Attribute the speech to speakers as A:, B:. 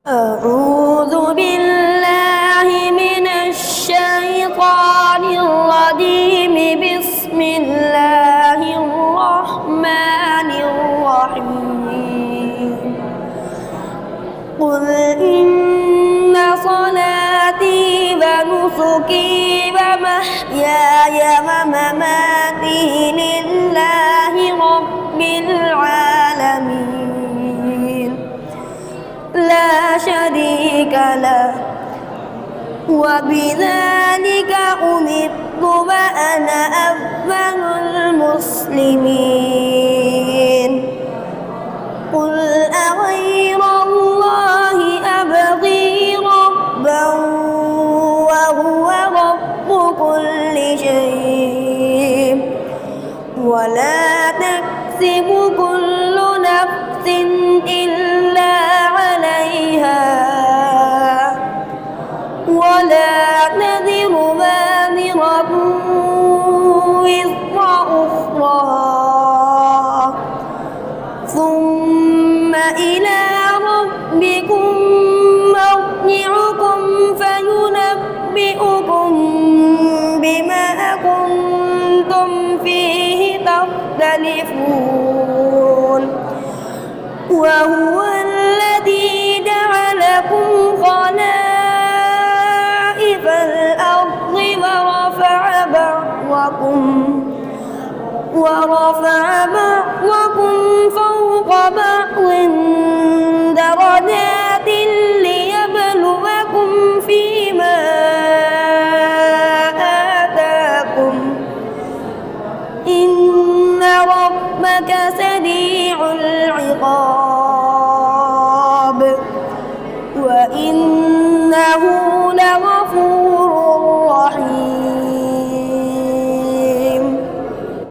A: أعوذ بالله من الشيطان الرجيم. بسم الله الرحمن الرحيم. قل إن صلاتي ونسكي ومحياي ومماتي لله رب العالمين لا شريك له وبذلك أمرت وأنا أول المسلمين. قل أغير الله أبغي ربا وهو رب كل شيء ولا تكسب كل نفس إلا عليها ولا تزر وازرة وزر أخرى ثم إلى ربكم مرجعكم فينبئكم بما كنتم فيه تختلفون. وهو الذي جعلكم خلائف الأرض ورفع بعضكم فوق بعض درجات ليبلوكم فيما آتاكم إن ربك سريع العقاب وإن